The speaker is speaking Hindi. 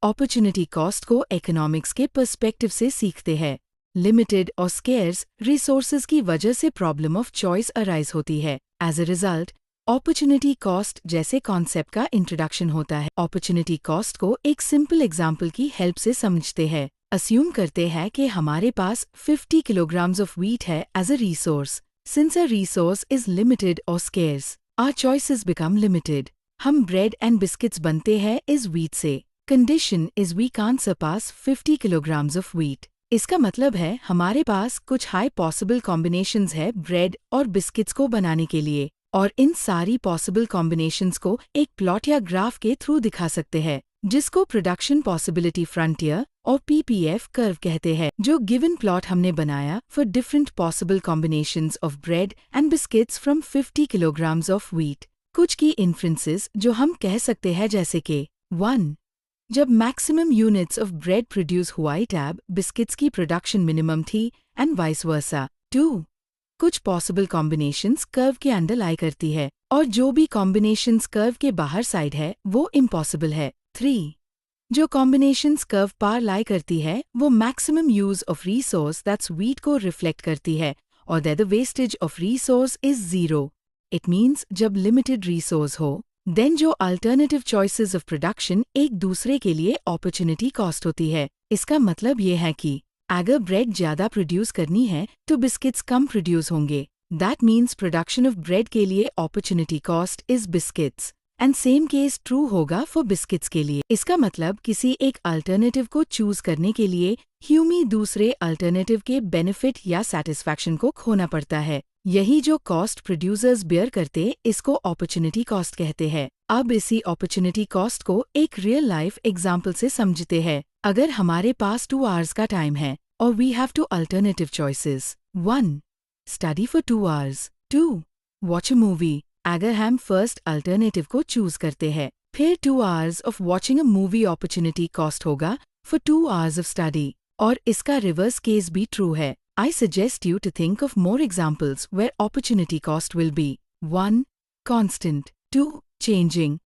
अपॉर्चुनिटी कॉस्ट को इकोनॉमिक्स के पर्सपेक्टिव से सीखते हैं। लिमिटेड और स्केर्स रिसोर्सेज की वजह से प्रॉब्लम ऑफ चॉइस अराइज होती है। As a result opportunity cost जैसे कॉन्सेप्ट का इंट्रोडक्शन होता है। अपॉर्चुनिटी कॉस्ट को एक सिंपल एग्जाम्पल की हेल्प से समझते हैं। अस्यूम करते हैं कि हमारे पास 50 किलोग्राम्स ऑफ व्हीट है as a resource. Since a resource is limited और scarce, our choices become limited. हम ब्रेड एंड बिस्किट्स बनते हैं इस व्हीट से। Condition is we can't surpass 50 kilograms of wheat. इसका मतलब है हमारे पास कुछ हाई पॉसिबल कॉम्बिनेशंस है ब्रेड और बिस्किट्स को बनाने के लिए, और इन सारी पॉसिबल कॉम्बिनेशंस को एक प्लॉट या ग्राफ के थ्रू दिखा सकते हैं, जिसको प्रोडक्शन पॉसिबिलिटी फ्रंटियर और PPF कर्व कहते हैं। जो गिवन प्लॉट हमने बनाया for different possible combinations of bread and biscuits from 50 kilograms of wheat. कुछ की इन्फ्रेंसेस जो हम कह सकते हैं जैसे कि 1. जब maximum units of bread produce हुआ तब बिस्किट्स की प्रोडक्शन मिनिमम थी एंड वाइस वर्सा। 2. कुछ पॉसिबल कॉम्बिनेशंस कर्व के अंडर लाई करती है और जो भी कॉम्बिनेशंस कर्व के बाहर साइड है वो इम्पॉसिबल है। 3. जो कॉम्बिनेशंस कर्व पार लाई करती है वो maximum use of resource that's wheat को रिफ्लेक्ट करती है और that the wastage of resource is 0। It means जब लिमिटेड रिसोर्स हो देन जो अल्टरनेटिव चॉइसेस ऑफ प्रोडक्शन एक दूसरे के लिए अपॉर्चुनिटी कॉस्ट होती है। इसका मतलब ये है कि अगर ब्रेड ज्यादा प्रोड्यूस करनी है तो बिस्किट्स कम प्रोड्यूस होंगे। That means production of bread के लिए opportunity cost is biscuits and same case true होगा फॉर बिस्किट्स के लिए। इसका मतलब किसी एक अल्टरनेटिव को चूज करने के लिए ह्यूमी दूसरे अल्टरनेटिव के बेनिफिट या सेटिस्फैक्शन को खोना पड़ता है। यही जो कॉस्ट प्रोड्यूसर्स बेयर करते इसको अपॉर्चुनिटी कॉस्ट कहते हैं। अब इसी अपॉर्चुनिटी कॉस्ट को एक रियल लाइफ एग्जाम्पल से समझते हैं। अगर हमारे पास 2 आवर्स का टाइम है और we have 2 alternative choices. 1. Study for 2 hours. 2. Watch a movie. अगर हम फर्स्ट अल्टरनेटिव को चूज करते हैं फिर 2 hours of watching a movie opportunity cost होगा फॉर 2 आवर्स ऑफ स्टडी। और इसका रिवर्स केस भी ट्रू है। I suggest you to think of more examples where opportunity cost will be 1. constant, 2. changing,